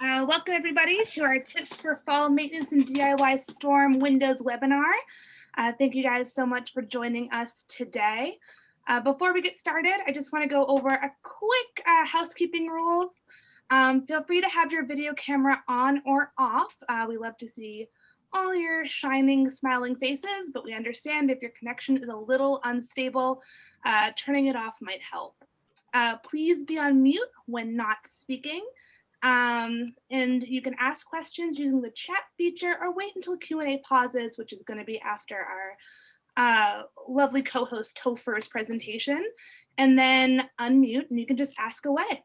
Welcome everybody to our Tips for Fall Maintenance and DIY Storm Windows webinar. Thank you guys so much for joining us today. Before we get started, I just want to go over a quick housekeeping rules. Feel free to have your video camera on or off. We love to see all your shining, smiling faces, but we understand if your connection is a little unstable, turning it off might help. Please be on mute when not speaking. And you can ask questions using the chat feature or wait until Q&A pauses, which is going to be after our lovely co-host Topher's presentation, and then unmute and you can just ask away.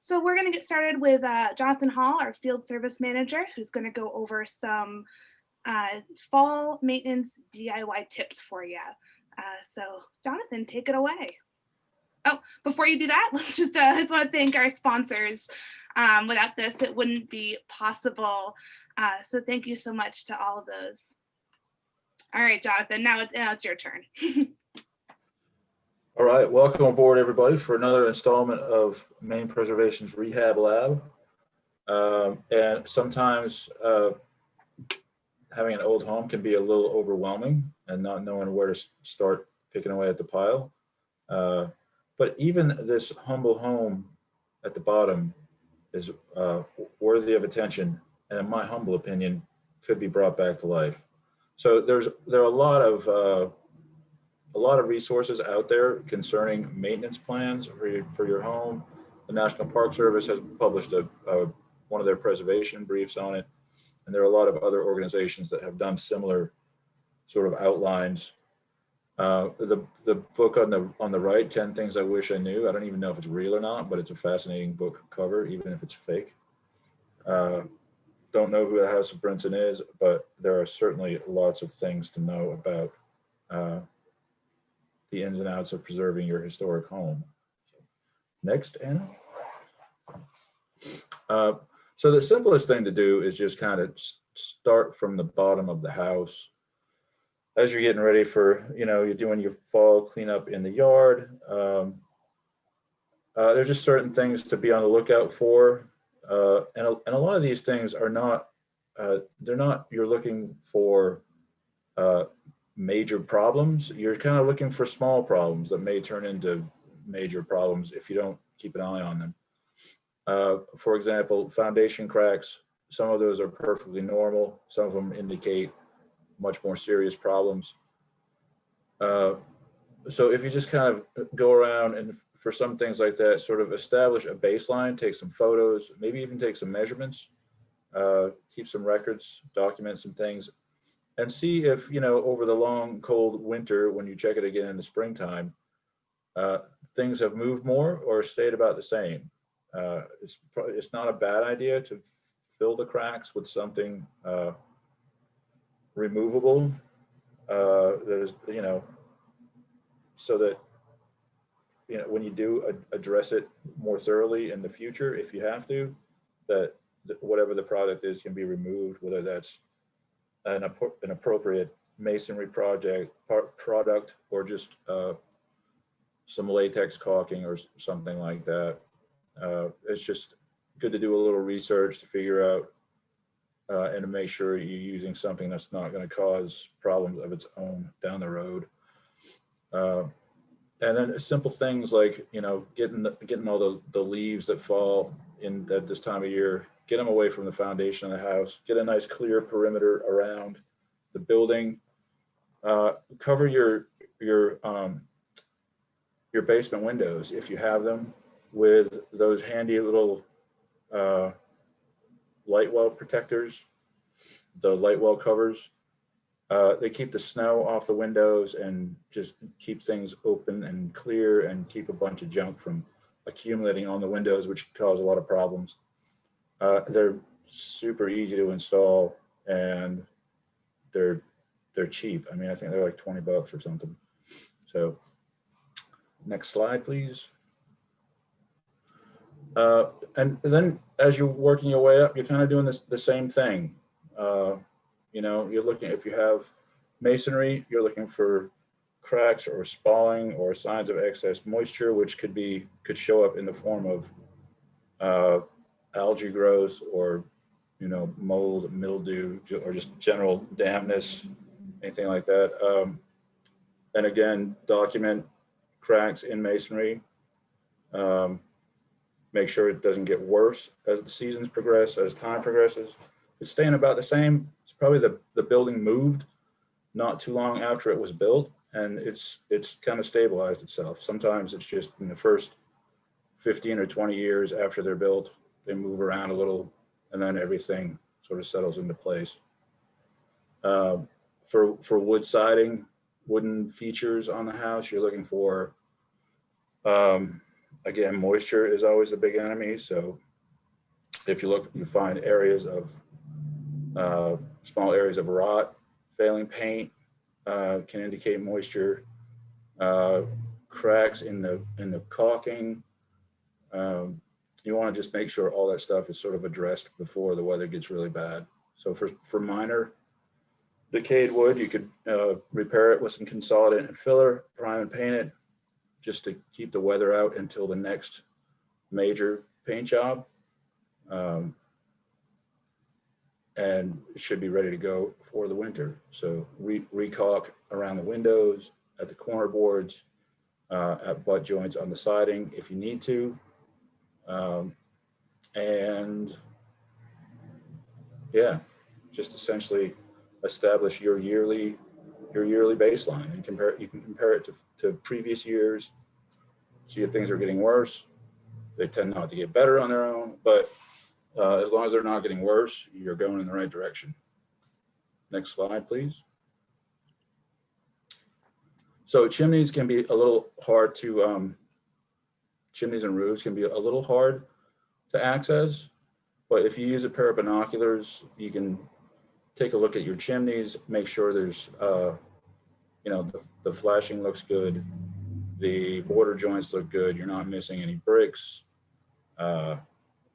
So we're going to get started with Jonathan Hall, our field service manager, who's going to go over some fall maintenance DIY tips for you. So Jonathan, take it away. Oh, before you do that, I just want to thank our sponsors. Without this, it wouldn't be possible. So thank you so much to all of those. All right, Jonathan, now it's your turn. All right, welcome aboard everybody for another installment of Maine Preservation's Rehab Lab. And sometimes having an old home can be a little overwhelming and not knowing where to start picking away at the pile. But even this humble home at the bottom is worthy of attention, and in my humble opinion, could be brought back to life. So there are a lot of resources out there concerning maintenance plans for your home. The National Park Service has published one of their preservation briefs on it, and there are a lot of other organizations that have done similar sort of outlines. The book on the right, 10 Things I Wish I Knew. I don't even know if it's real or not, but it's a fascinating book cover, even if it's fake. Don't know who the House of Brinson is, but there are certainly lots of things to know about the ins and outs of preserving your historic home. Next, Anna. So the simplest thing to do is just kind of start from the bottom of the house. As you're getting ready for, you're doing your fall cleanup in the yard, there's just certain things to be on the lookout for. And a lot of these things are not, you're looking for major problems. You're kind of looking for small problems that may turn into major problems if you don't keep an eye on them. For example, foundation cracks, some of those are perfectly normal. Some of them indicate much more serious problems. So if you just kind of go around and for some things like that, sort of establish a baseline, take some photos, maybe even take some measurements, keep some records, document some things, and see if, over the long, cold winter, when you check it again in the springtime, things have moved more or stayed about the same. It's not a bad idea to fill the cracks with something removable, there's, so that, when you do address it more thoroughly in the future, if you have to, that whatever the product is can be removed, whether that's an appropriate masonry product or just some latex caulking or something like that. It's just good to do a little research to figure out and to make sure you're using something that's not going to cause problems of its own down the road. And then simple things like, getting all the leaves that fall in at this time of year, get them away from the foundation of the house, get a nice clear perimeter around the building, cover your basement windows, if you have them, with those handy little light well protectors, the light well covers. They keep the snow off the windows and just keep things open and clear and keep a bunch of junk from accumulating on the windows, which can cause a lot of problems. They're super easy to install and they're cheap. I mean, I think they're like $20 or something. So next slide, please. And then as you're working your way up, you're kind of doing the same thing. You're looking, if you have masonry, you're looking for cracks or spalling or signs of excess moisture, which could show up in the form of algae growth or, mold, mildew, or just general dampness, anything like that. And again, document cracks in masonry. Um, Make sure it doesn't get worse as the seasons progress, as time progresses. If it's staying about the same, it's probably the building moved not too long after it was built, and it's kind of stabilized itself. Sometimes it's just in the first 15 or 20 years after they're built, they move around a little, and then everything sort of settles into place. For wood siding, wooden features on the house, you're looking for, again, moisture is always the big enemy. So if you look, you find areas of small areas of rot, failing paint can indicate moisture. Cracks in the caulking. You want to just make sure all that stuff is sort of addressed before the weather gets really bad. So for minor decayed wood, you could repair it with some consolidant and filler, prime and paint it, just to keep the weather out until the next major paint job. And it should be ready to go for the winter. So re-caulk around the windows, at the corner boards, at butt joints on the siding if you need to. And yeah, just essentially establish your yearly baseline and you can compare it to previous years, see if things are getting worse. They tend not to get better on their own, but as long as they're not getting worse, you're going in the right direction. Next slide, please. So chimneys can be a little hard to, chimneys and roofs can be a little hard to access, but if you use a pair of binoculars, you can take a look at your chimneys, make sure there's, the flashing looks good, the border joints look good, you're not missing any bricks,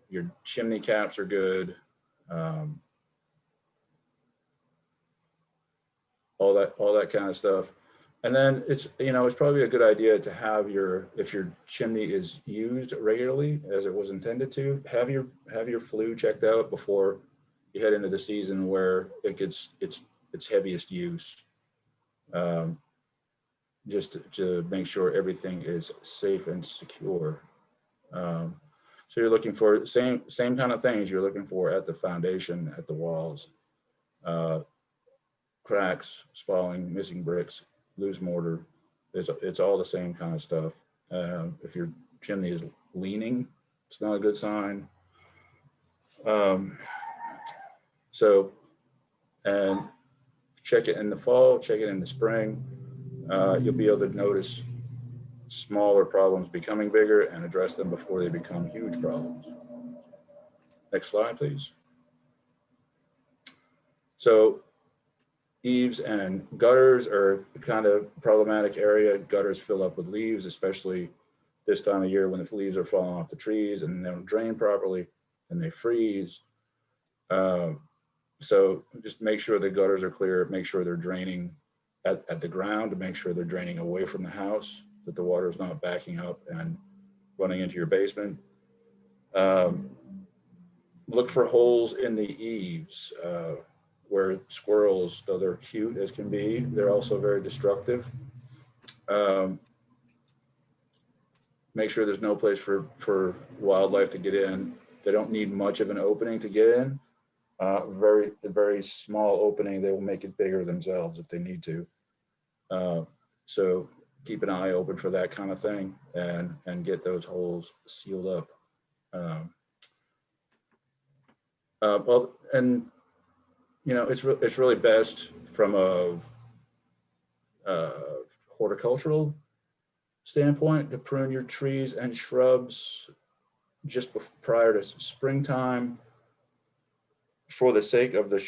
your chimney caps are good, all that kind of stuff. And then it's probably a good idea to have if your chimney is used regularly as it was intended to, have your flue checked out before you head into the season where it gets its heaviest use, just to make sure everything is safe and secure. So you're looking for same kind of things you're looking for at the foundation, at the walls, cracks, spalling, missing bricks, loose mortar. It's all the same kind of stuff. If your chimney is leaning, it's not a good sign. So, and check it in the fall, check it in the spring. You'll be able to notice smaller problems becoming bigger and address them before they become huge problems. Next slide, please. So eaves and gutters are kind of problematic area. Gutters fill up with leaves, especially this time of year when the leaves are falling off the trees and they don't drain properly and they freeze. So just make sure the gutters are clear, make sure they're draining at the ground, to make sure they're draining away from the house, that the water is not backing up and running into your basement. Look for holes in the eaves where squirrels, though they're cute as can be, they're also very destructive. Make sure there's no place for wildlife to get in. They don't need much of an opening to get in. Very small opening, they will make it bigger themselves if they need to. So keep an eye open for that kind of thing and get those holes sealed up. Well, and it's really best from a horticultural standpoint to prune your trees and shrubs just prior to springtime, for the sake of the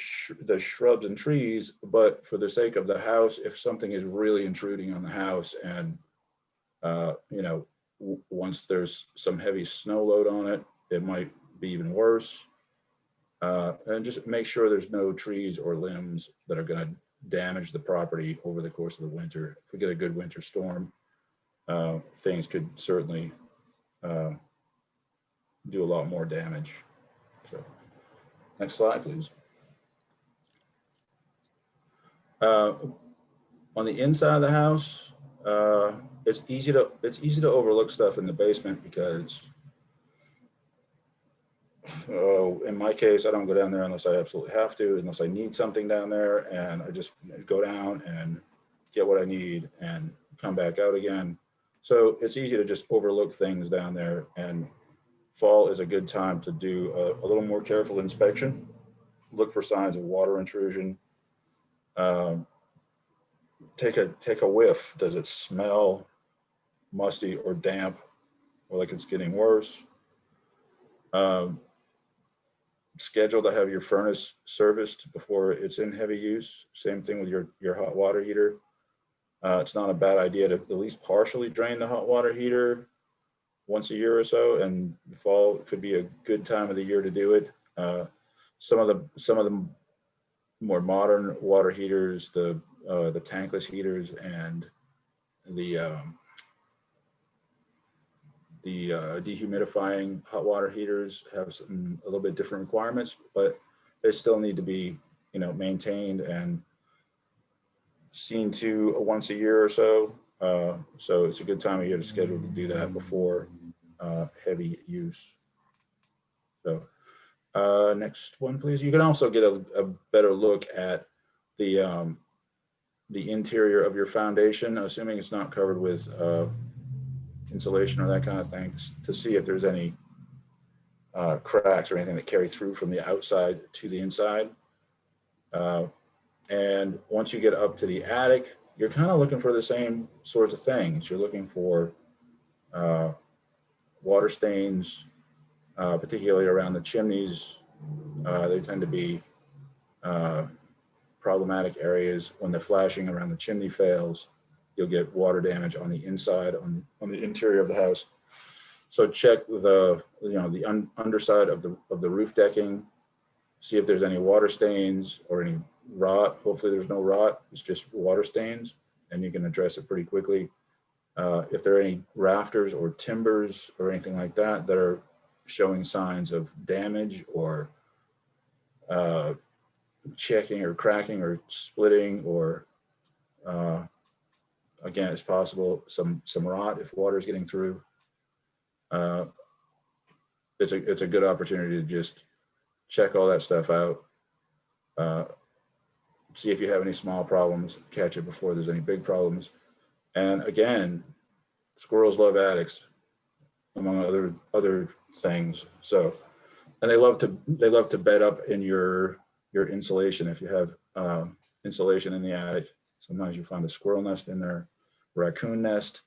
shrubs and trees, but for the sake of the house, if something is really intruding on the house and, once there's some heavy snow load on it, it might be even worse. And just make sure there's no trees or limbs that are going to damage the property over the course of the winter. If we get a good winter storm, things could certainly do a lot more damage. Next slide, please. On the inside of the house, it's easy to overlook stuff in the basement because, in my case, I don't go down there unless I absolutely have to, unless I need something down there, and I just go down and get what I need and come back out again. So it's easy to just overlook things down there, and fall is a good time to do a little more careful inspection. Look for signs of water intrusion. Um, take a whiff. Does it smell musty or damp, or like it's getting worse? Um, Schedule to have your furnace serviced before it's in heavy use. Same thing with your hot water heater. It's not a bad idea to at least partially drain the hot water heater once a year or so, and the fall could be a good time of the year to do it. Some of the more modern water heaters, the tankless heaters, and the dehumidifying hot water heaters have a little bit different requirements, but they still need to be, maintained and seen to once a year or so. So it's a good time of year to schedule to do that before heavy use. So next one, please. You can also get a better look at the interior of your foundation, assuming it's not covered with insulation or that kind of thing, to see if there's any cracks or anything that carry through from the outside to the inside. And once you get up to the attic, you're kind of looking for the same sorts of things. You're looking for water stains, particularly around the chimneys. They tend to be problematic areas. When the flashing around the chimney fails, you'll get water damage on the inside, on the interior of the house. So check the underside of the roof decking, see if there's any water stains or any rot. Hopefully there's no rot, it's just water stains, and you can address it pretty quickly. If there are any rafters or timbers or anything like that that are showing signs of damage or checking or cracking or splitting, or again, it's possible some rot if water is getting through. It's a good opportunity to just check all that stuff out. See if you have any small problems, catch it before there's any big problems. And again, squirrels love attics, among other things. So, and they love to bed up in your insulation. If you have insulation in the attic, sometimes you find a squirrel nest in there, raccoon nest,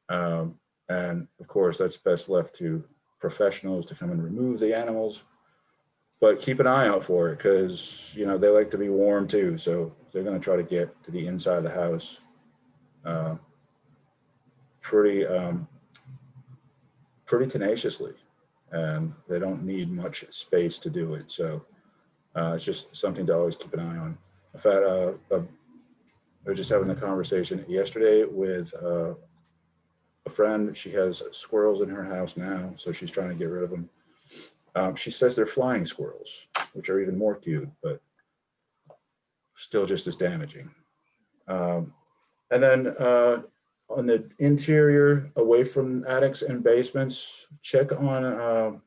and of course that's best left to professionals to come and remove the animals. But keep an eye out for it, because they like to be warm too. So they're going to try to get to the inside of the house pretty tenaciously, and they don't need much space to do it. So it's just something to always keep an eye on. In fact, I was just having a conversation yesterday with a friend. She has squirrels in her house now, so she's trying to get rid of them. She says they're flying squirrels, which are even more cute, but still just as damaging. And then on the interior, away from attics and basements, check on,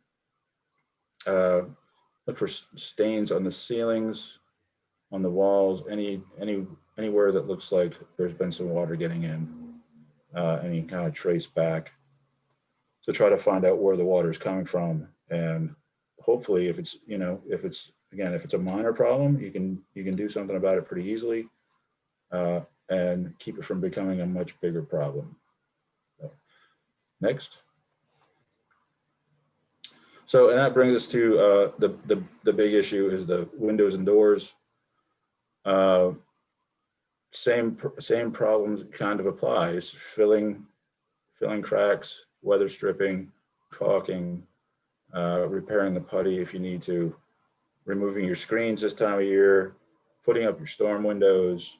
look for stains on the ceilings, on the walls, anywhere that looks like there's been some water getting in, any kind of trace back. So try to find out where the water is coming from, and hopefully, if it's a minor problem, you can do something about it pretty easily, and keep it from becoming a much bigger problem. So, next. So, and that brings us to the big issue is the windows and doors. Same problems kind of applies: filling cracks, weather stripping, caulking, repairing the putty if you need to, removing your screens this time of year, putting up your storm windows,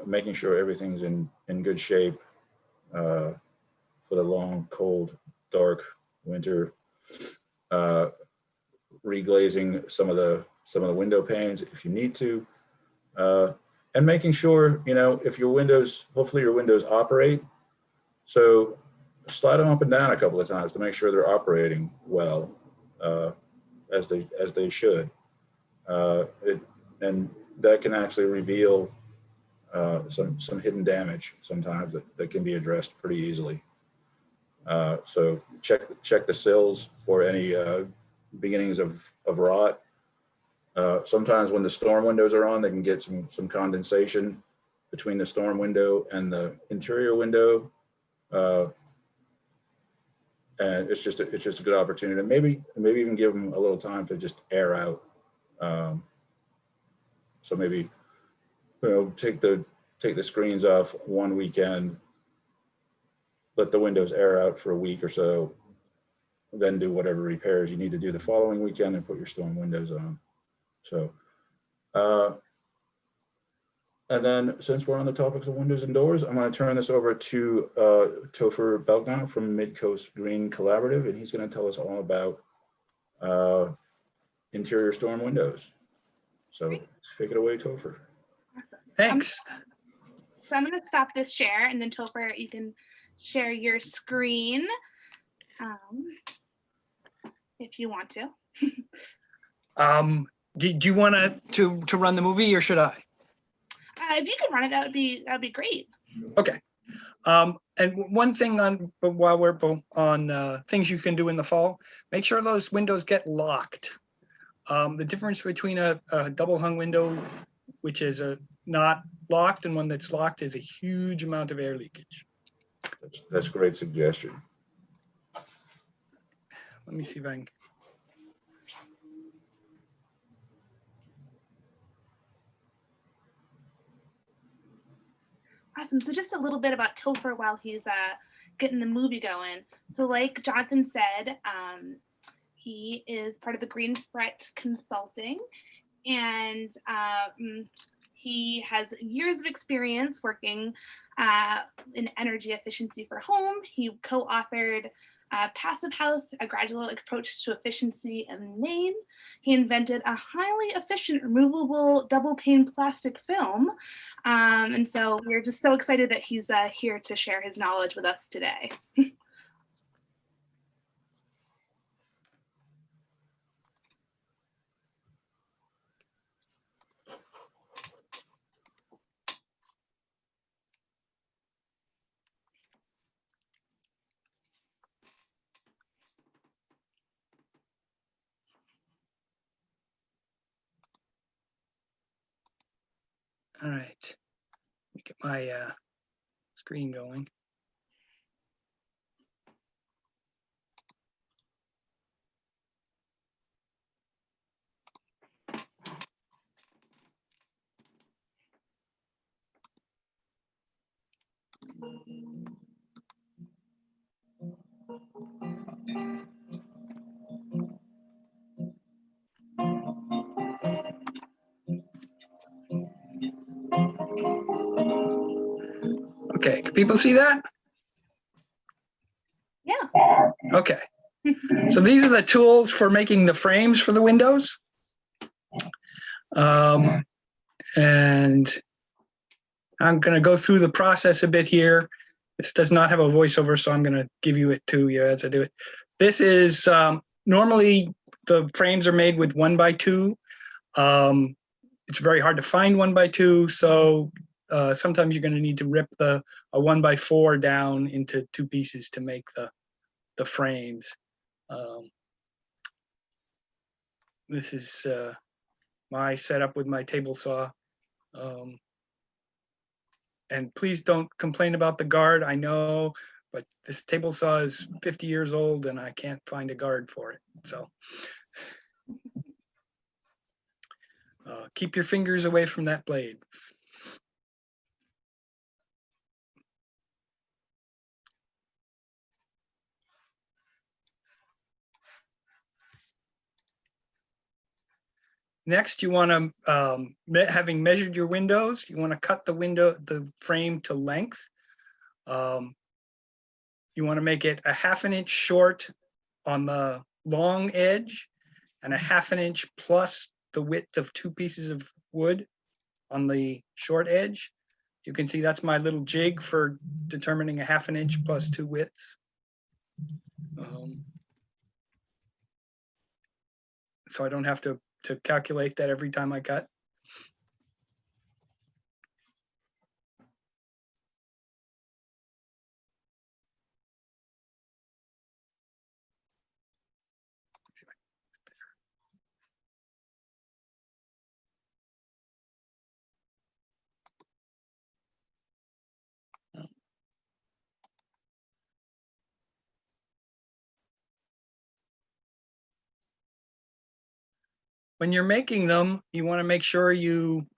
making sure everything's in good shape for the long, cold, dark winter. reglazing some of the window panes if you need to, and making sure, you know, if your windows, hopefully your windows operate. So slide them up and down a couple of times to make sure they're operating well, as they should. And that can actually reveal some hidden damage sometimes that can be addressed pretty easily. So check the sills for any beginnings of rot. Sometimes when the storm windows are on, they can get some condensation between the storm window and the interior window. And it's just a good opportunity to maybe even give them a little time to just air out. So maybe, you know, take the screens off one weekend, let the windows air out for a week or so, then do whatever repairs you need to do the following weekend and put your storm windows on. So, and then since we're on the topics of windows and doors, I'm going to turn this over to Topher Belknap from Mid-Coast Green Collaborative, and he's going to tell us all about interior storm windows. So take it away, Topher. Awesome. Thanks. So I'm going to stop this share, and then Topher, you can share your screen if you want to. Do you want to run the movie, or should I? If you could run it, that would be great. Okay. And one thing while we're on things you can do in the fall, make sure those windows get locked. The difference between a double hung window, which is not locked, and one that's locked, is a huge amount of air leakage. That's a great suggestion. Let me see if I can. Awesome. So just a little bit about Topher while he's getting the movie going. So like Jonathan said, he is part of the Green Threat Consulting, and he has years of experience working in energy efficiency for home. He co-authored Passive House, a gradual approach to efficiency in Maine. He invented a highly efficient removable double pane plastic film. And so we're just so excited that he's here to share his knowledge with us today. All right. Let me get my screen going. Okay, can people see that? Yeah. Okay. So these are the tools for making the frames for the windows. And I'm going to go through the process a bit here. This does not have a voiceover, so I'm going to give you it to you as I do it. This is normally the frames are made with 1x2. It's very hard to find 1x2, so sometimes you're going to need to rip a 1x4 down into two pieces to make the frames. This is my setup with my table saw. And please don't complain about the guard. I know, but this table saw is 50 years old and I can't find a guard for it. So keep your fingers away from that blade. Next, you want to, having measured your windows, you want to cut the frame to length. You want to make it a 1/2 inch short on the long edge and a 1/2 inch plus the width of 2 pieces of wood on the short edge. You can see that's my little jig for determining a 1/2 inch plus 2 widths. So I don't have to calculate that every time I cut. When you're making them, you want to make sure you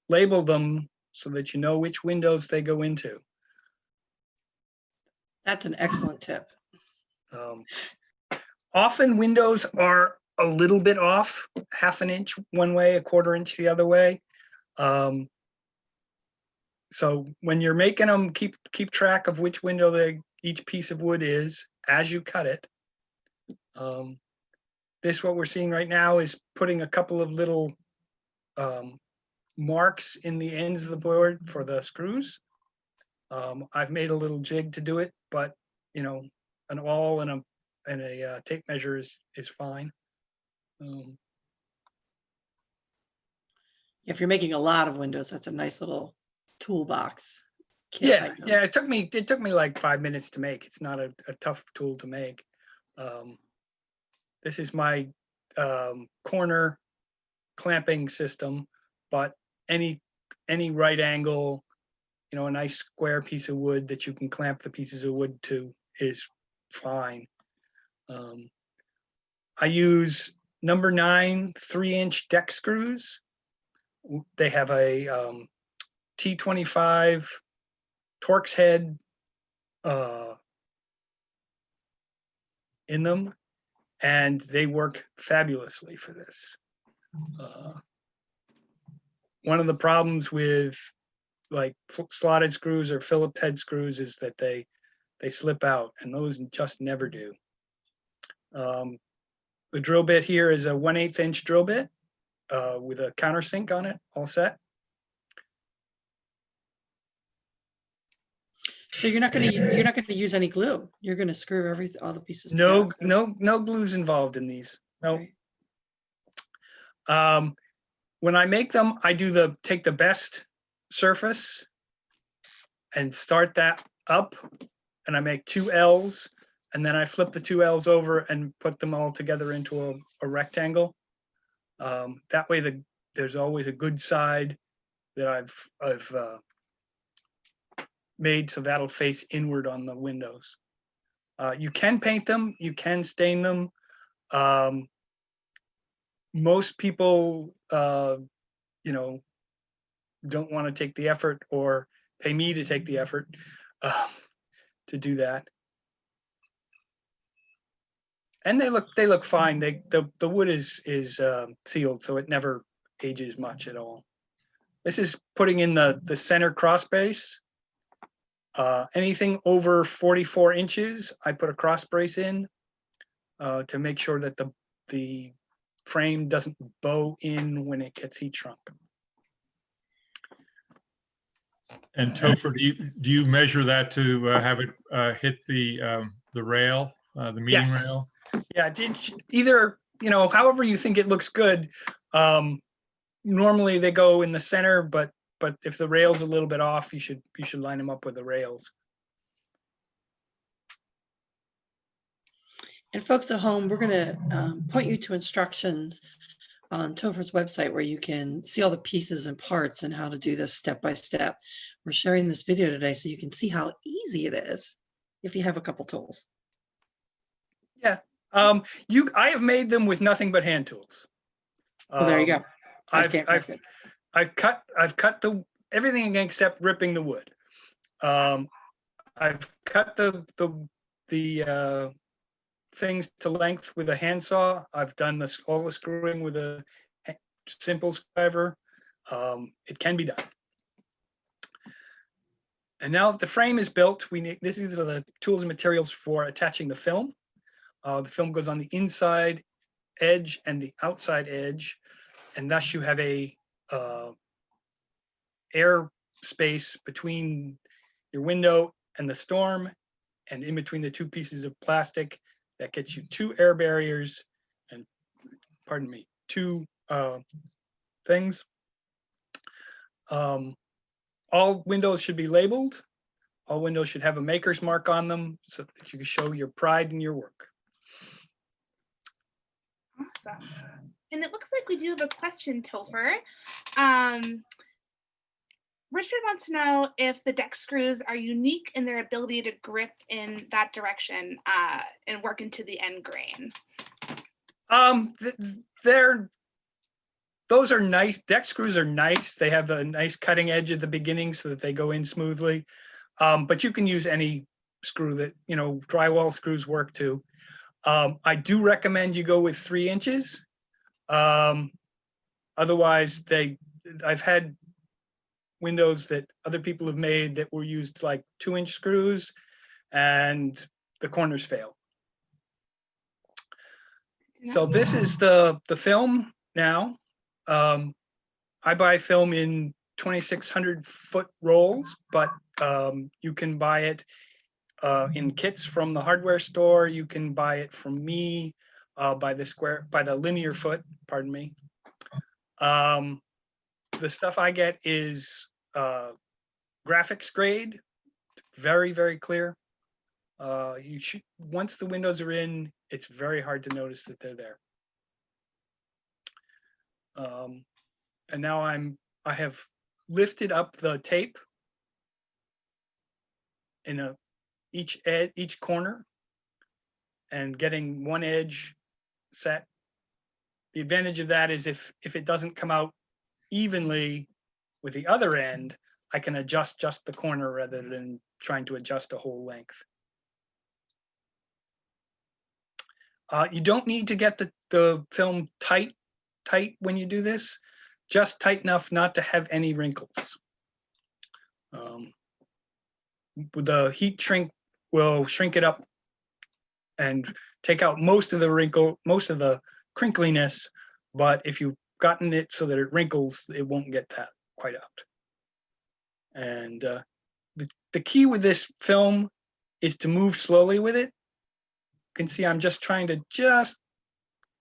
label them so that you know which windows they go into. That's an excellent tip. Often windows are a little bit off, 1/2 inch one way, 1/4 inch the other way. So when you're making them, keep track of which window each piece of wood is as you cut it. This, what we're seeing right now, is putting a couple of little marks in the ends of the board for the screws. I've made a little jig to do it, but you know, an awl and a tape measure is fine. If you're making a lot of windows, that's a nice little toolbox. Yeah, it took me like 5 minutes to make. It's not a tough tool to make. This is my corner clamping system, but any right angle, you know, a nice square piece of wood that you can clamp the pieces of wood to is fine. I use number 9 3-inch deck screws. They have a T25 Torx head in them, and they work fabulously for this. One of the problems with like slotted screws or Phillips head screws is that they slip out, and those just never do. The drill bit here is a 1/8 inch drill bit with a countersink on it, all set. So you're not going to use any glue. You're going to screw all the pieces No, together. no glues involved in these. No. Right. When I make them, I take the best surface and start that up, and I make 2 L's, and then I flip the 2 L's over and put them all together into a rectangle. That way there's always a good side that I've made, so that'll face inward on the windows. You can paint them, you can stain them. Most people, you know, don't want to take the effort or pay me to take the effort to do that. And they look fine. The wood is sealed, so it never ages much at all. This is putting in the center cross brace. Anything over 44 inches, I put a cross brace in to make sure that the frame doesn't bow in when it gets heat shrunk. And Topher, do you measure that to have it hit the rail, the meeting Yes. rail? Yeah, either, you know, however you think it looks good. Normally they go in the center, but if the rail's a little bit off, you should line them up with the rails. And folks at home, we're going to point you to instructions on Topher's website where you can see all the pieces and parts and how to do this step by step. We're sharing this video today so you can see how easy it is if you have a couple tools. Yeah, I have made them with nothing but hand tools. Well, there you go. I've cut everything except ripping the wood. I've cut the things to length with a handsaw. I've done all the screwing with a simple screwdriver. It can be done. And now that the frame is built, these are the tools and materials for attaching the film. The film goes on the inside edge and the outside edge, and thus you have a air space between your window and the storm, and in between the two pieces of plastic. That gets you two air barriers and, pardon me, two things. All windows should be labeled. All windows should have a maker's mark on them so that you can show your pride in your work. Awesome. And it looks like we do have a question, Topher. Richard wants to know if the deck screws are unique in their ability to grip in that direction and work into the end grain. Those are nice. Deck screws are nice. They have a nice cutting edge at the beginning so that they go in smoothly. But you can use any screw that, drywall screws work too. I do recommend you go with 3 inches. Otherwise, I've had windows that other people have made that were used like 2-inch screws and the corners fail. So this is the film now. I buy film in 2,600 foot rolls, but you can buy it in kits from the hardware store. You can buy it from me by the linear foot, pardon me. The stuff I get is graphics grade, very, very clear. Once the windows are in, it's very hard to notice that they're there. And now I have lifted up the tape in each corner and getting one edge set. The advantage of that is if it doesn't come out evenly with the other end, I can adjust just the corner rather than trying to adjust a whole length. You don't need to get the film tight when you do this, just tight enough not to have any wrinkles. The heat shrink will shrink it up and take out most of the crinkliness, but if you've gotten it so that it wrinkles, it won't get that quite out. And the key with this film is to move slowly with it. You can see I'm just trying to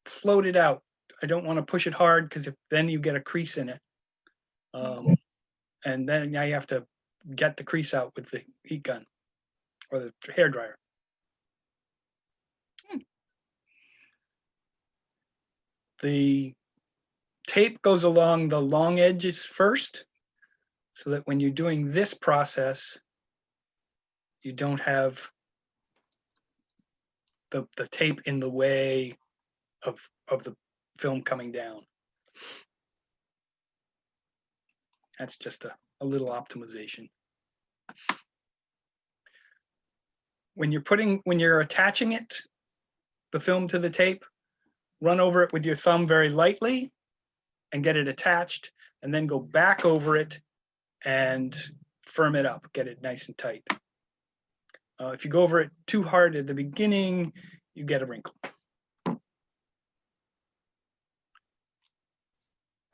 float it out. I don't want to push it hard because then you get a crease in it. And then now you have to get the crease out with the heat gun or the hair dryer. The tape goes along the long edges first, so that when you're doing this process, you don't have the tape in the way of the film coming down. That's just a little optimization. When you're attaching the film to the tape, run over it with your thumb very lightly and get it attached, and then go back over it and firm it up, get it nice and tight. If you go over it too hard at the beginning, you get a wrinkle.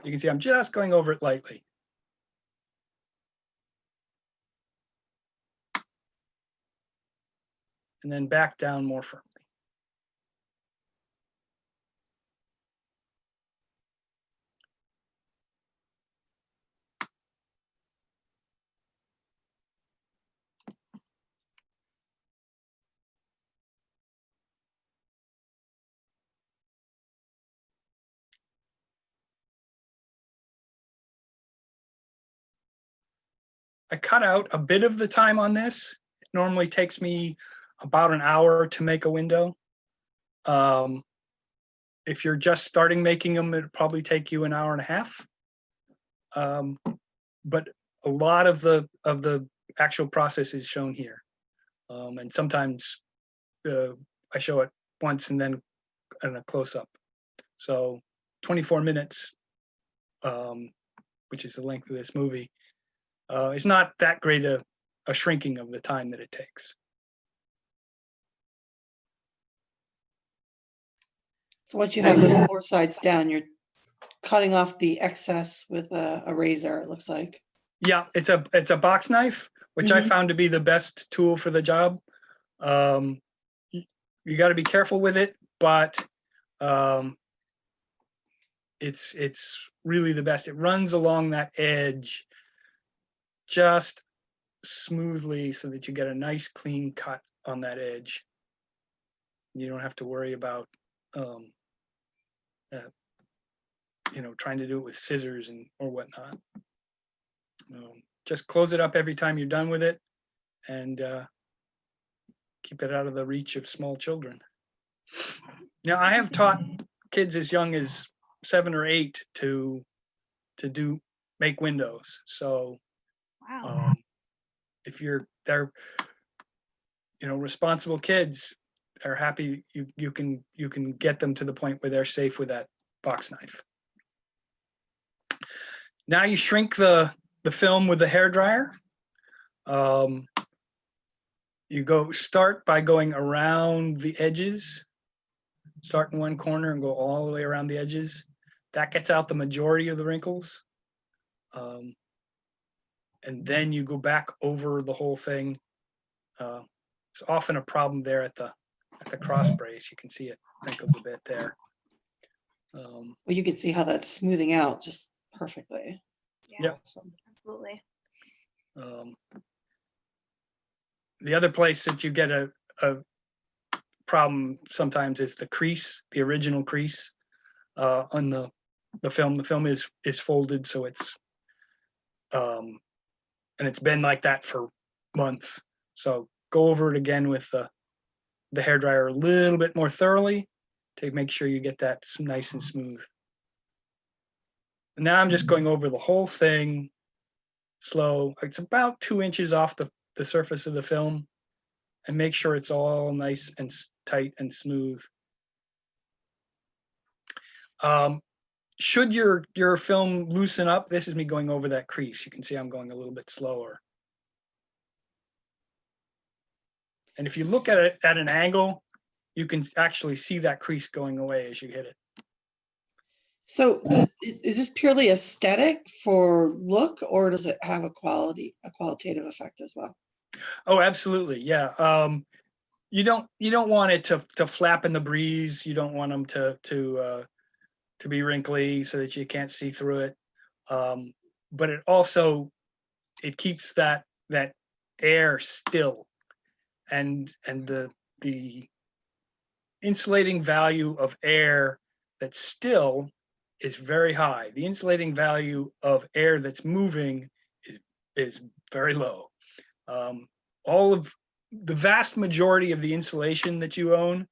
You can see I'm just going over it lightly. And then back down more firmly. I cut out a bit of the time on this. It normally takes me about an hour to make a window. If you're just starting making them, it'll probably take you an hour and a half. But a lot of the actual process is shown here. And sometimes I show it once and then in a close-up. So 24 minutes, which is the length of this movie, it's not that great a shrinking of the time that it takes. So once you have those 4 sides down, you're cutting off the excess with a razor, it looks like. Yeah, it's a box knife, which I Mhm. found to be the best tool for the job. You got to be careful with it, but it's really the best. It runs along that edge just smoothly so that you get a nice clean cut on that edge. You don't have to worry about trying to do it with scissors or whatnot. Just close it up every time you're done with it, and keep it out of the reach of small children. Now, I have taught kids as young as 7 or 8 to make windows. So Wow. if they're responsible kids, are happy, you can get them to the point where they're safe with that box knife. Now you shrink the film with the hairdryer. You start by going around the edges. Start in one corner and go all the way around the edges. That gets out the majority of the wrinkles. And then you go back over the whole thing. There's often a problem there at the cross brace. You can see it wrinkled a bit there. Well, you can see how that's smoothing out just perfectly. Yeah, Awesome. absolutely. The other place that you get a problem sometimes is the crease, the original crease on the film. The film is folded, so it's and it's been like that for months. So go over it again with the hairdryer a little bit more thoroughly to make sure you get that nice and smooth. And now I'm just going over the whole thing slow. It's about 2 inches off the surface of the film, and make sure it's all nice and tight and smooth. Should your film loosen up, this is me going over that crease. You can see I'm going a little bit slower. And if you look at it at an angle, you can actually see that crease going away as you hit it. So is this purely aesthetic for look, or does it have a qualitative effect as well? Oh, absolutely. Yeah. You don't want it to flap in the breeze. You don't want them to be wrinkly so that you can't see through it. But it keeps that air still, and the insulating value of air that's still is very high. The insulating value of air that's moving is very low. All of the vast majority of the insulation that you own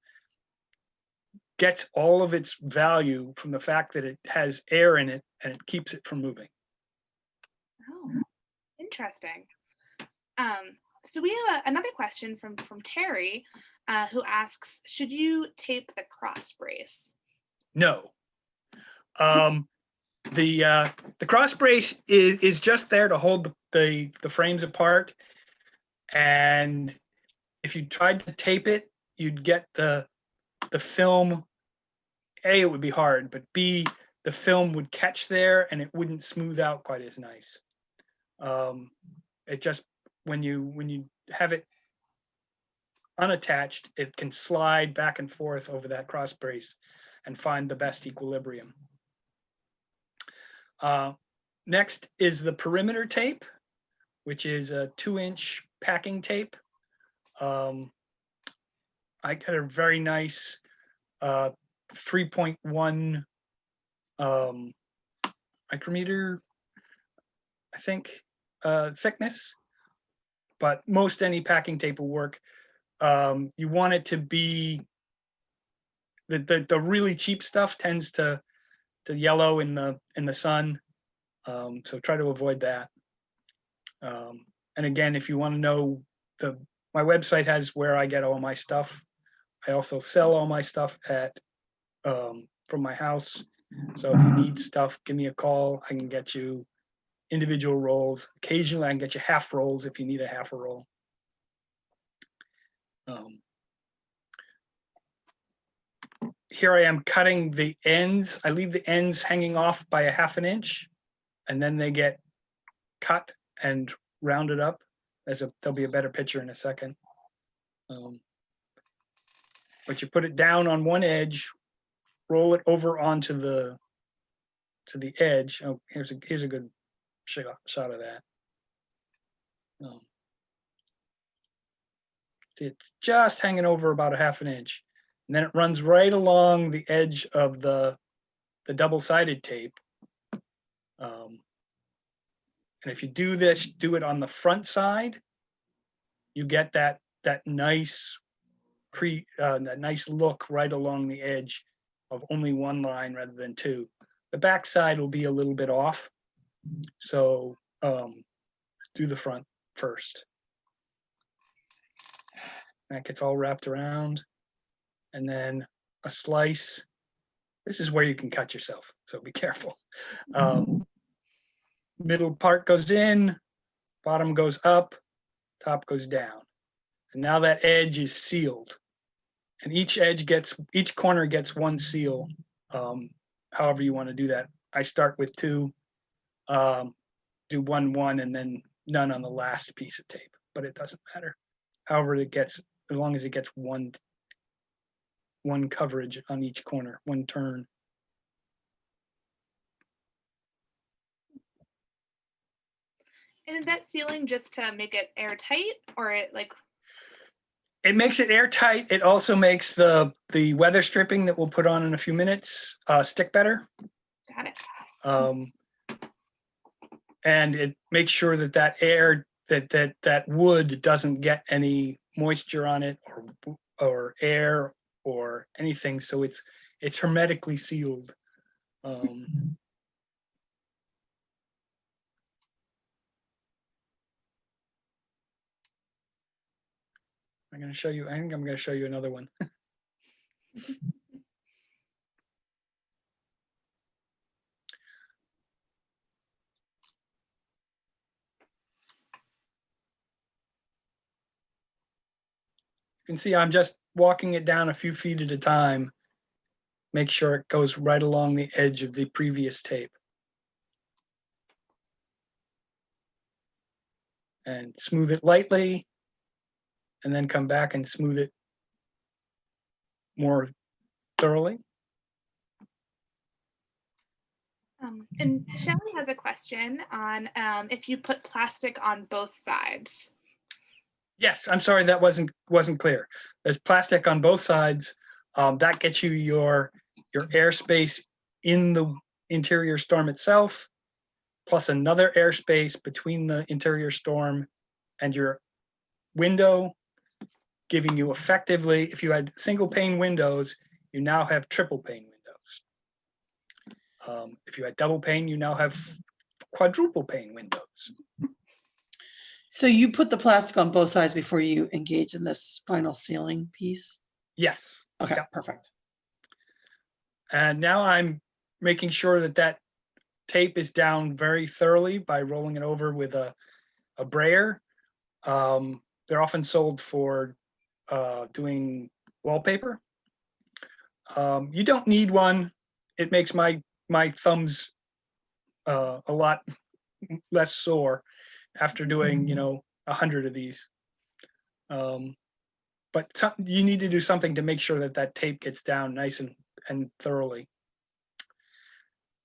gets all of its value from the fact that it has air in it and it keeps it from moving. Oh, interesting. So we have another question from Terry, who asks, should you tape the cross brace? No. The cross brace is just there to hold the frames apart, and if you tried to tape it, you'd get the film. A, it would be hard, but B, the film would catch there and it wouldn't smooth out quite as nice. It just when you have it unattached, it can slide back and forth over that cross brace and find the best equilibrium. Next is the perimeter tape, which is a 2-inch packing tape. I got a very nice 3.1 micrometer, I think, thickness, but most any packing tape will work. You want it to be, the really cheap stuff tends to yellow in the sun, so try to avoid that. And again, if you want to know, my website has where I get all my stuff. I also sell all my stuff from my house. So if you need stuff, give me a call. I can get you individual rolls. Occasionally I can get you half rolls if you need a half a roll. here I am cutting the ends. I leave the ends hanging off by a 1/2 inch, and then they get cut and rounded up. There'll be a better picture in a second. But you put it down on one edge, roll it over onto the edge. Oh, here's a good shot of that. See, it's just hanging over about a 1/2 inch, and then it runs right along the edge of the double-sided tape. And if you do this, do it on the front side, you get that nice that nice look right along the edge of only one line rather than two. The back side will be a little bit off, so do the front first. That gets all wrapped around, and then a slice. This is where you can cut yourself, so be careful. Middle part goes in, bottom goes up, top goes down. And now that edge is sealed. And each corner gets one seal, however you want to do that. I start with 2, do 1, and then none on the last piece of tape, but it doesn't matter. However it gets, as long as it gets one coverage on each corner, one turn. And is that sealing just to make it airtight, or it like? It makes it airtight. It also makes the weather stripping that we'll put on in a few minutes stick better. Got it. And it makes sure that air, that wood doesn't get any moisture on it or air or anything. So it's hermetically sealed. I'm going to show you, I think I'm going to show you another one. You can see I'm just walking it down a few feet at a time. Make sure it goes right along the edge of the previous tape. And smooth it lightly, and then come back and smooth it more thoroughly. And Shelley has a question on if you put plastic on both sides. Yes, I'm sorry, that wasn't clear. There's plastic on both sides. That gets you your airspace in the interior storm itself, plus another airspace between the interior storm and your window, giving you effectively, if you had single pane windows, you now have triple pane windows. If you had double pane, you now have quadruple pane windows. So you put the plastic on both sides before you engage in this final sealing piece? Yes. Okay, Yeah. perfect. And now I'm making sure that tape is down very thoroughly by rolling it over with a brayer. They're often sold for doing wallpaper. You don't need one. It makes my thumbs a lot less sore after doing 100 of these. But you need to do something to make sure that tape gets down nice and thoroughly.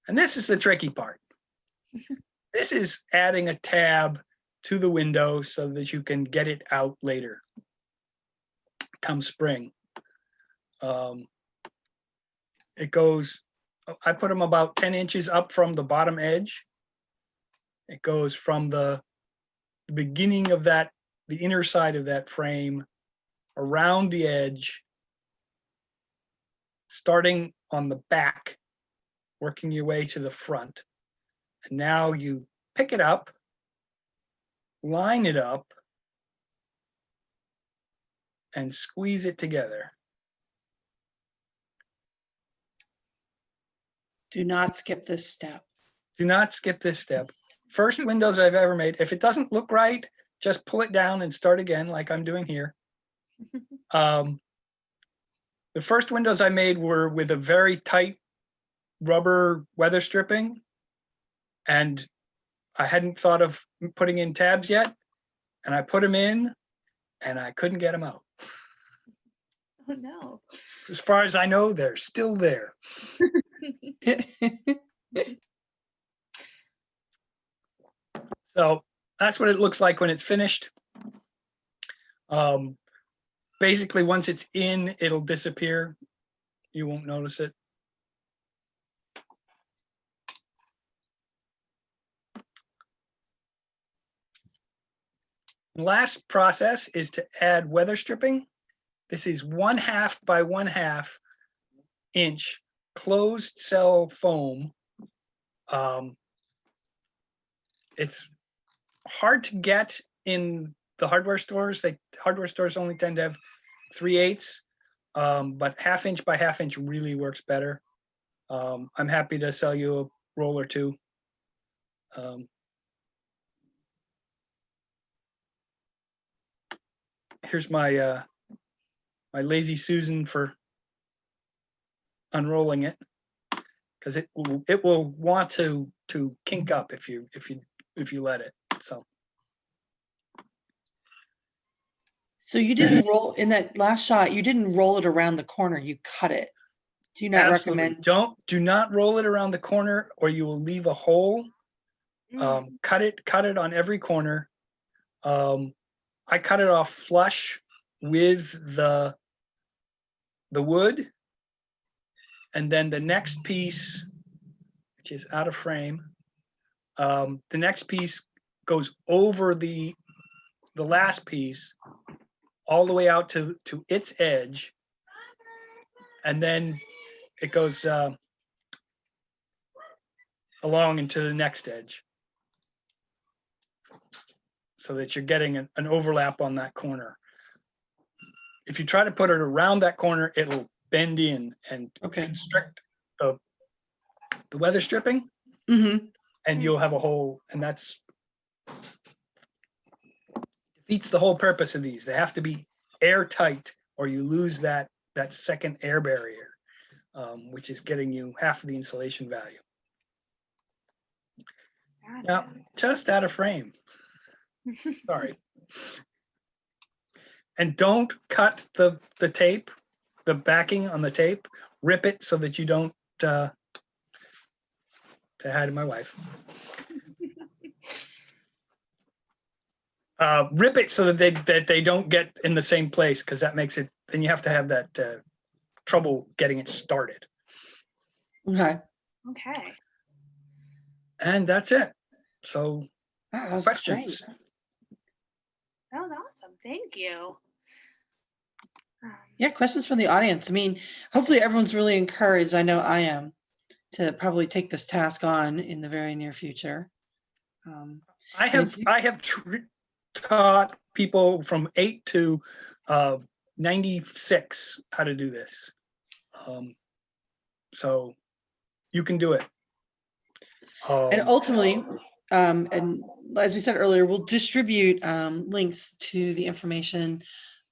And this is the tricky part. This is adding a tab to the window so that you can get it out later, come spring. It goes, I put them about 10 inches up from the bottom edge. It goes from the beginning of the inner side of that frame around the edge, starting on the back, working your way to the front. And now you pick it up, line it up, and squeeze it together. Do not skip this step. Do not skip this step. First windows I've ever made. If it doesn't look right, just pull it down and start again like I'm doing here. The first windows I made were with a very tight rubber weather stripping, and I hadn't thought of putting in tabs yet, and I put them in and I couldn't get them out. Oh, no. As far as I know, they're still there. So that's what it looks like when it's finished. Basically, once it's in, it'll disappear. You won't notice it. Last process is to add weather stripping. This is 1/2 by 1/2 inch closed cell foam. It's hard to get in the hardware stores. Hardware stores only tend to have 3/8, but 1/2 inch by 1/2 inch really works better. I'm happy to sell you a roll or two. Here's my my lazy Susan for unrolling it, because it will want to kink up if you let it. So you didn't roll in that last shot, you didn't roll it around the corner, you cut it. Do you not Absolutely. recommend? Do not roll it around the corner, or you will leave a hole. Cut it on every corner. I cut it off flush with the wood, and then the next piece, which is out of frame, the next piece goes over the last piece all the way out to its edge, and then it goes along into the next edge, so that you're getting an overlap on that corner. If you try to put it around that corner, it'll bend in and constrict the weather stripping, and you'll have a hole, and that's defeats the whole purpose of these. They have to be airtight, or you lose that second air barrier, which is getting you half of the insulation value. Now, just out of frame. Sorry. And don't cut the tape, the backing on the tape. Rip it so that you don't, to hi to my wife. Rip it so that they don't get in the same place, because that makes it, then you have to have that trouble getting it started. Okay. And that's it. So That was questions. great. That was awesome. Thank you. Yeah, questions from the audience. I mean, hopefully everyone's really encouraged. I know I am, to probably take this task on in the very near future. I have taught people from 8 to 96 how to do this. So you can do it. And ultimately, and as we said earlier, we'll distribute links to the information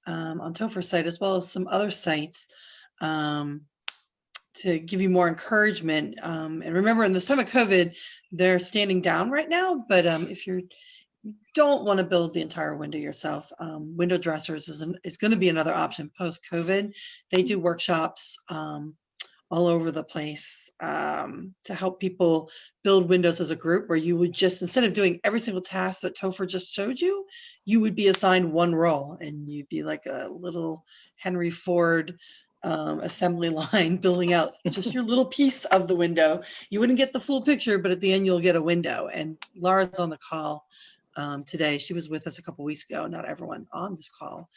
on Topher's site, as well as some other sites, to give you more encouragement. And remember, in this time of COVID, they're standing down right now, but if you don't want to build the entire window yourself, window dressers is going to be another option post-COVID. They do workshops all over the place to help people build windows as a group, where you would just, instead of doing every single task that Topher just showed you, you would be assigned one role, and you'd be like a little Henry Ford assembly line building out just your little piece of the window. You wouldn't get the full picture, but at the end you'll get a window. And Laura's on the call today. She was with us a couple weeks ago. Not everyone on this call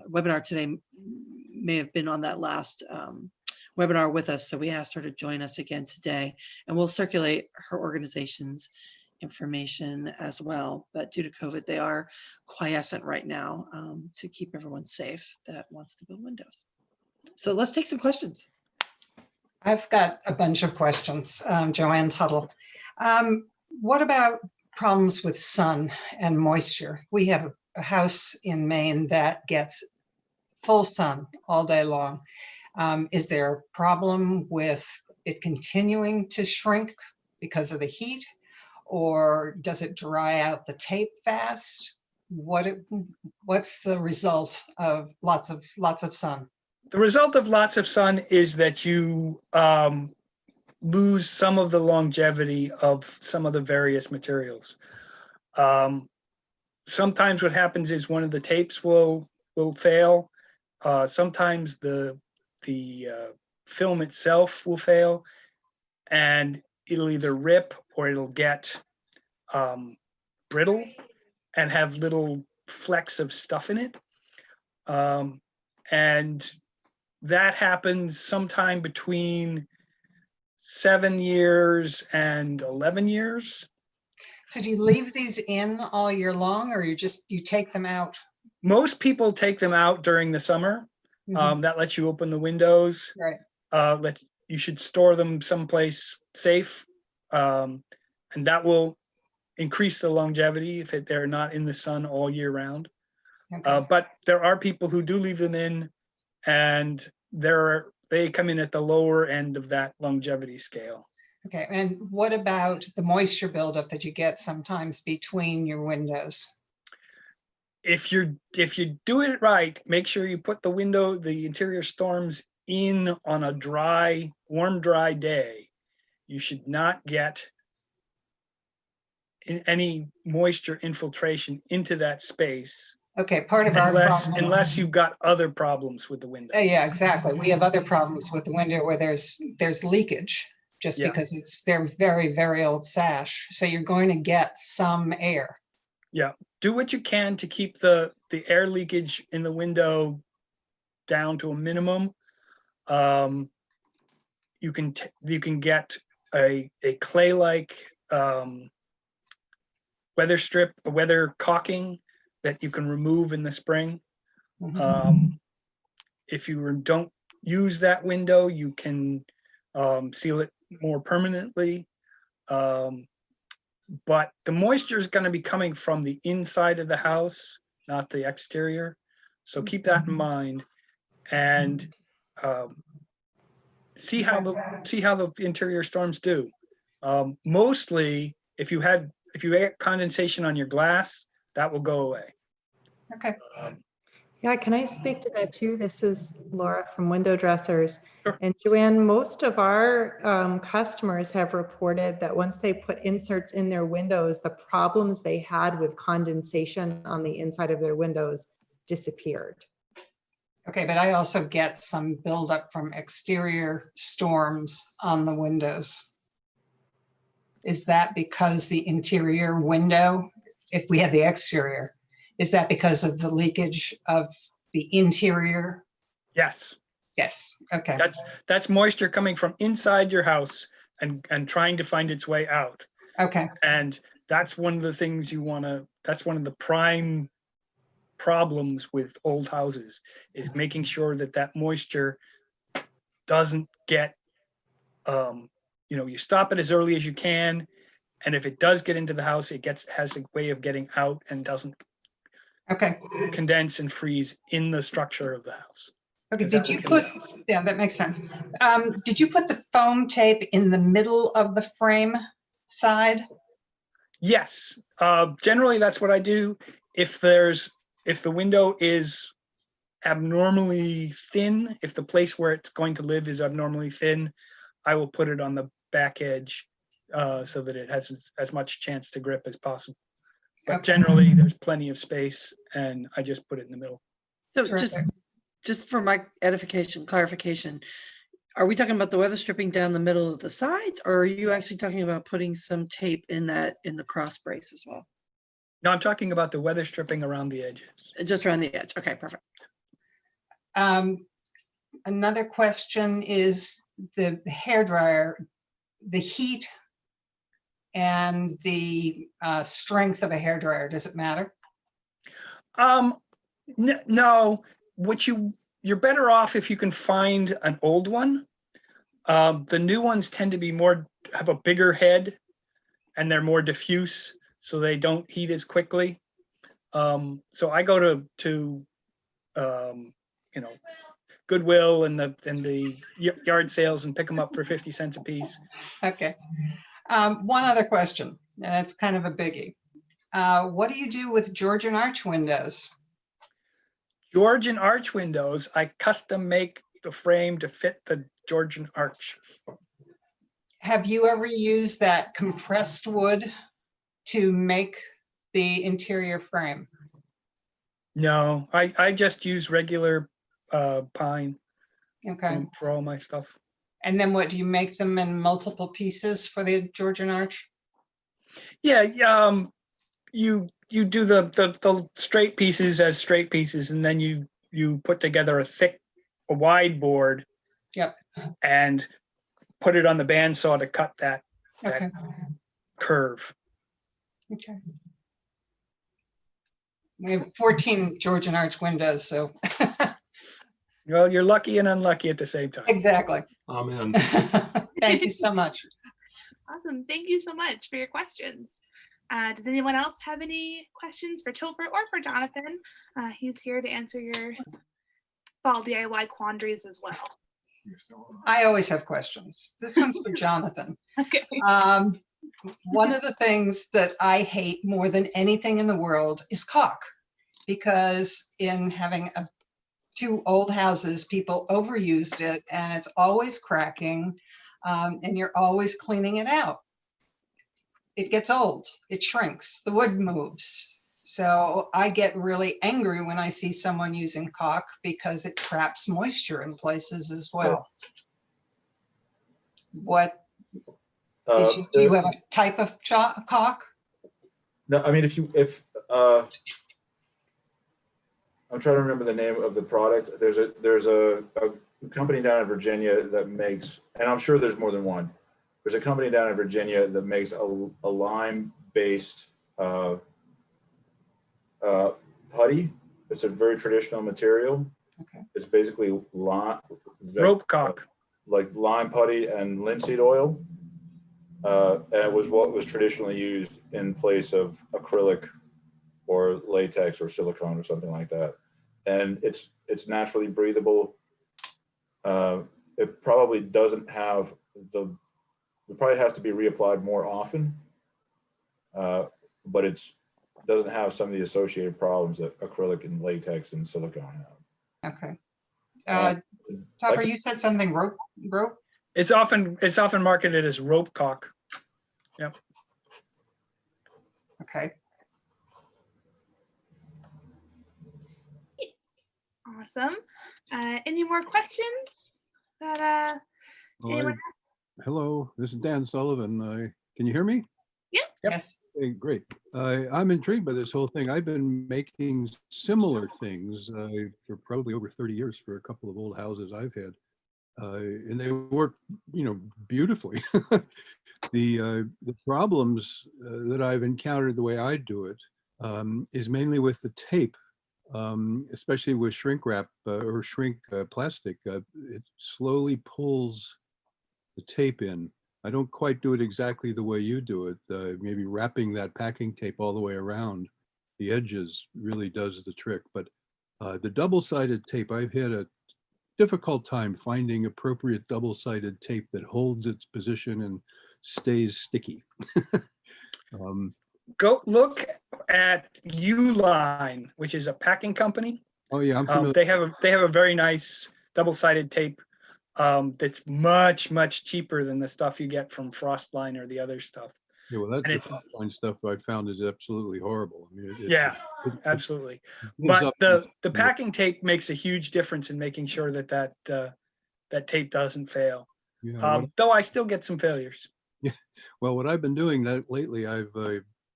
webinar today may have been on that last webinar with us, so we asked her to join us again today, and we'll circulate her organization's information as well. But due to COVID, they are quiescent right now to keep everyone safe that wants to build windows. So let's take some questions. I've got a bunch of questions, Joanne Tuttle. What about problems with sun and moisture? We have a house in Maine that gets full sun all day long. Is there a problem with it continuing to shrink because of the heat? Or does it dry out the tape fast? What's the result of lots of sun? The result of lots of sun is that you lose some of the longevity of some of the various materials. Sometimes what happens is one of the tapes will fail. Sometimes the film itself will fail, and it'll either rip or it'll get brittle and have little flecks of stuff in it. And that happens sometime between 7 years and 11 years. So do you leave these in all year long, or you take them out? Most people take them out during the summer. Mhm. That lets you open the windows. Right. You should store them someplace safe, and that will increase the longevity if they're not in the sun all year round. Okay. But there are people who do leave them in, and they come in at the lower end of that longevity scale. Okay. And what about the moisture buildup that you get sometimes between your windows? If you do it right, make sure you put the interior storms in on a warm, dry day. You should not get any moisture infiltration into that space. Okay. Part of our problem. Unless you've got other problems with the window. Yeah, exactly. We have other problems with the window where there's leakage just Yeah. because they're very, very old sash. So you're going to get some air. Yeah, do what you can to keep the air leakage in the window down to a minimum. You can get a clay-like weather strip, a weather caulking that you can remove in the spring. Mhm. If you don't use that window, you can seal it more permanently. But the moisture is going to be coming from the inside of the house, not the exterior. So keep that in mind, and see how the interior storms do. Mostly, if you get condensation on your glass, that will go away. Okay. Yeah, can I speak to that too? This is Laura from Window Dressers. Sure. And Joanne, most of our customers have reported that once they put inserts in their windows, the problems they had with condensation on the inside of their windows disappeared. Okay, but I also get some buildup from exterior storms on the windows. Is that because the interior window, if we have the exterior, is that because of the leakage of the interior? Yes, Yes. Okay. that's moisture coming from inside your house and trying to find its way out. Okay. And that's one of the things that's one of the prime problems with old houses, is making sure that moisture doesn't get, you stop it as early as you can. And if it does get into the house, has a way of getting out and doesn't Okay. condense and freeze in the structure of the house. Okay. 'Cause Did that you will kill put, the house. yeah, that makes sense. Did you put the foam tape in the middle of the frame side? Yes, generally that's what I do. If the window is abnormally thin, if the place where it's going to live is abnormally thin, I will put it on the back edge so that it has as much chance to grip as possible. But Okay. generally there's plenty of space, and I just put it in the middle. So Terrific. just for my clarification, are we talking about the weather stripping down the middle of the sides, or are you actually talking about putting some tape in the cross brace as well? No, I'm talking about the weather stripping around the edges. Just around the edge. Okay, perfect. Another question is the hairdryer, the heat and the strength of a hairdryer. Does it matter? No, you're better off if you can find an old one. The new ones tend to have a bigger head, and they're more diffuse, so they don't heat as quickly. So I go to good Goodwill and the yard sales and pick them up for 50 cents a piece. Okay. One other question, and it's kind of a biggie. What do you do with Georgian arch windows? Georgian arch windows, I custom make the frame to fit the Georgian arch. Have you ever used that compressed wood to make the interior frame? No, I just use regular pine Okay. for all my stuff. And then what, do you make them in multiple pieces for the Georgian arch? Yeah, you do the straight pieces as straight pieces, and then you put together a wide board. Yep. And put it on the bandsaw to cut that Okay. curve. Okay. We have 14 Georgian arch windows, so. Well, you're lucky and unlucky at the same time. Exactly. Amen. Thank you so much. Awesome. Thank you so much for your questions. Does anyone else have any questions for Topher or for Jonathan? He's here to answer your fall DIY quandaries as well. I always have questions. This one's for Jonathan. Okay. One of the things that I hate more than anything in the world is caulk, because in having two old houses, people overused it and it's always cracking, and you're always cleaning it out. It gets old, it shrinks, the wood moves. So I get really angry when I see someone using caulk because it traps moisture in places as well. What do you have a type of caulk? No, I mean, if I'm trying to remember the name of the product. There's a company down in Virginia that makes, and I'm sure there's more than one. There's a company down in Virginia that makes a lime-based putty. It's a very traditional material. Okay. It's basically lime, Rope caulk. like lime putty and linseed oil. And it was what was traditionally used in place of acrylic or latex or silicone or something like that. And it's naturally breathable. It probably doesn't have it probably has to be reapplied more often, but doesn't have some of the associated problems that acrylic and latex and silicone have. Okay. Like- Topher, you said something rope? It's often marketed as rope caulk. Yep. Okay. Awesome. Any more questions that anyone? Hello, this is Dan Sullivan. Can you hear me? Yep. Yes. Hey, great. I'm intrigued by this whole thing. I've been making similar things for probably over 30 years for a couple of old houses I've had. And they work, beautifully. The problems that I've encountered the way I do it is mainly with the tape, especially with shrink wrap or shrink plastic. It slowly pulls the tape in. I don't quite do it exactly the way you do it. Maybe wrapping that packing tape all the way around the edges really does the trick. But the double-sided tape, I've had a difficult time finding appropriate double-sided tape that holds its position and stays sticky. Go look at Uline, which is a packing company. Oh yeah, I'm familiar. They have a very nice double-sided tape that's much cheaper than the stuff you get from Frostline or the other stuff. Yeah, well, and that line stuff I found is absolutely horrible. I mean, absolutely. it But the packing tape makes a huge difference in making sure that tape doesn't fail. Yeah, Though I still get some failures. yeah. Well, what I've been doing lately, I've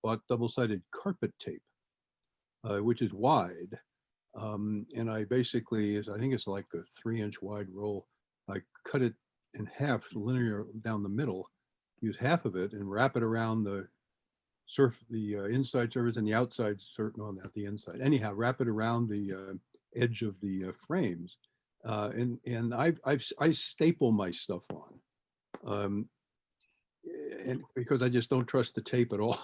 bought double-sided carpet tape, which is wide, and I basically, I think it's like a 3-inch wide roll. I cut it in half, linear down the middle, use half of it and wrap it around the inside surface and the outside, not the inside. Anyhow, wrap it around the edge of the frames, and I staple my stuff on, and because I just don't trust the tape at all,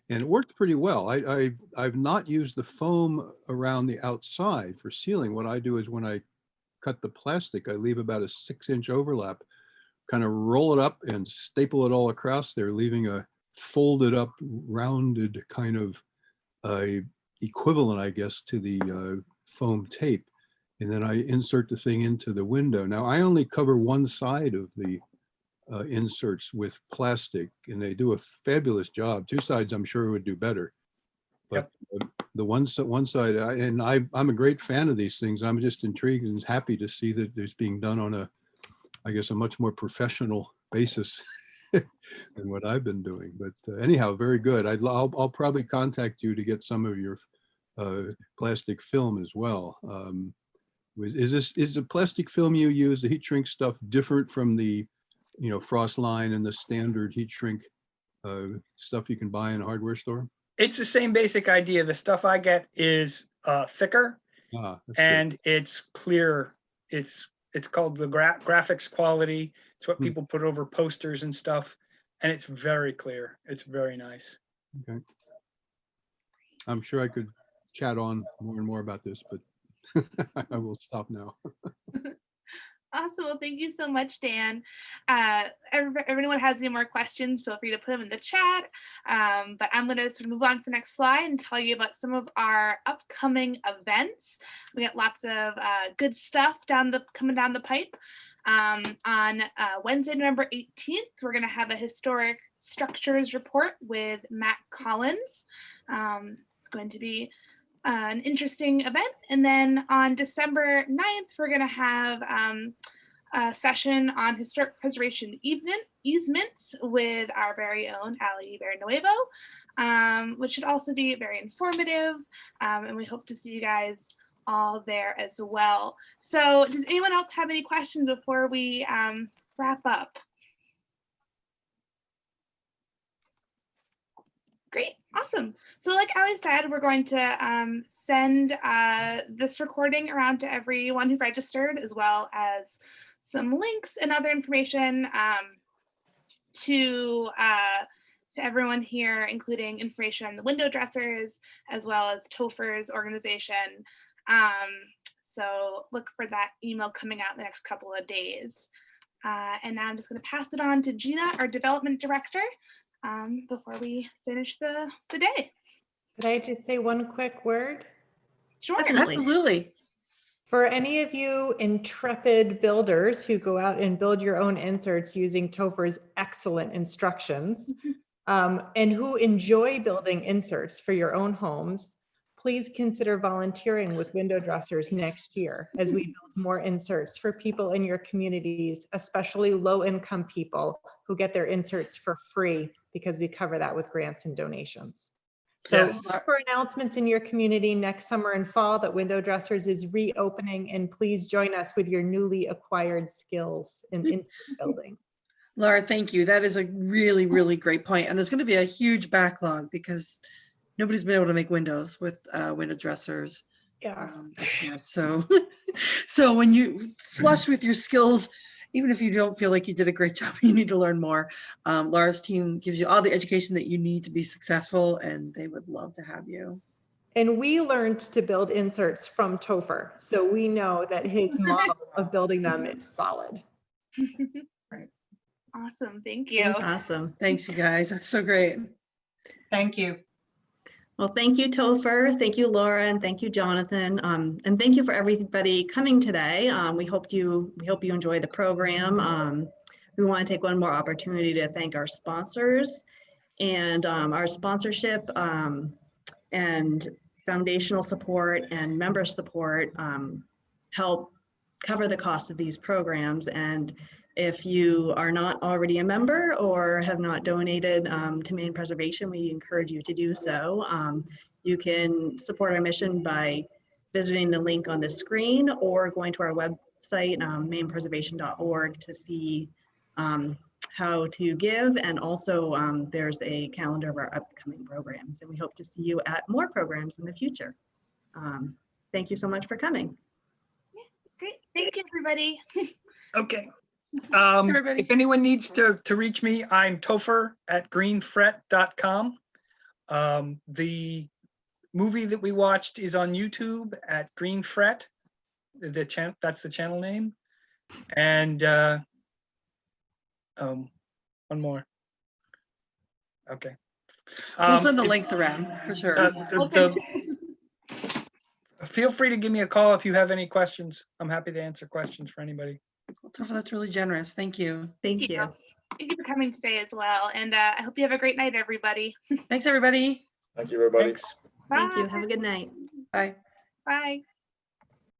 and it works pretty well. I've not used the foam around the outside for sealing. What I do is when I cut the plastic, I leave about a 6-inch overlap, kind of roll it up and staple it all across there, leaving a folded up, rounded kind of equivalent, I guess, to the foam tape. And then I insert the thing into the window. Now I only cover one side of the inserts with plastic, and they do a fabulous job. Two sides, I'm sure, would do better. But the one side, I'm a great fan of these things. I'm just intrigued and happy to see that it's being done on I guess, a much more professional basis than what I've been doing. But anyhow, very good. I'll probably contact you to get some of your plastic film as well. Is the plastic film you use, the heat shrink stuff, different from the frost line and the standard heat shrink stuff you can buy in a hardware store? It's the same basic idea. The stuff I get is thicker and it's clear. It's called the graphics quality. It's what people put over posters and stuff. And it's very clear. It's very nice. Okay. I'm sure I could chat on more and more about this, but I will stop now. Awesome. Well, thank you so much, Dan. Everyone has any more questions, feel free to put them in the chat. But I'm going to sort of move on to the next slide and tell you about some of our upcoming events. We got lots of good stuff coming down the pipe. On Wednesday, November 18th, we're going to have a historic structures report with Matt Collins. It's going to be an interesting event. And then on December 9th, we're going to have a session on historic preservation easements with our very own Ali Bernuevo, which should also be very informative. And we hope to see you guys all there as well. So does anyone else have any questions before we wrap up? Great, awesome. So like Ali said, we're going to send this recording around to everyone who registered, as well as some links and other information to everyone here, including information on the window dressers, as well as Topher's organization. So look for that email coming out in the next couple of days. And now I'm just going to pass it on to Gina, our development director, before we finish the day. Could I just say one quick word? Sure. Absolutely. For any of you intrepid builders who go out and build your own inserts using Topher's excellent instructions, and who enjoy building inserts for your own homes, please consider volunteering with window dressers next year as we build more inserts for people in your communities, especially low-income people who get their inserts for free because we cover that with grants and donations. So look for announcements in your community next summer and fall that Window Dressers is reopening, and please join us with your newly acquired skills in insert building. Laura, thank you. That is a really, really great point. And there's going to be a huge backlog because nobody's been able to make windows with window dressers this year. So, so when you flush with your skills, even if you don't feel like you did a great job, you need to learn more. Laura's team gives you all the education that you need to be successful, and they would love to have you. And we learned to build inserts from Topher, so we know that his model of building them is solid. Right. Awesome, thank you. Awesome. Thanks, you guys. That's so great. Thank you. Well, thank you, Topher. Thank you, Laura, and thank you, Jonathan. And thank you for everybody coming today. We hope you enjoy the program. We want to take one more opportunity to thank our sponsors, and our sponsorship and foundational support and member support help cover the cost of these programs. And if you are not already a member or have not donated to Maine Preservation, we encourage you to do so. You can support our mission by visiting the link on the screen or going to our website, mainepreservation.org, to see how to give. And also there's a calendar of our upcoming programs, and we hope to see you at more programs in the future. Thank you so much for coming. Yeah, great, thank you, everybody. Okay. everybody. If anyone needs to reach me, I'm topher@greenfret.com. The movie that we watched is on YouTube at Green Fret. the channel, that's the channel name. And one more. Okay. We'll send the If- links around for sure. the- Feel free to give me a call if you have any questions. I'm happy to answer questions for anybody. Topher, that's really generous. Thank you. Thank Yeah. you. Thank you for coming today as well. And I hope you have a great night, everybody. Thanks, everybody. Thank you, everybody. Thanks. Thank you. Bye. Have a good night. Bye. Bye.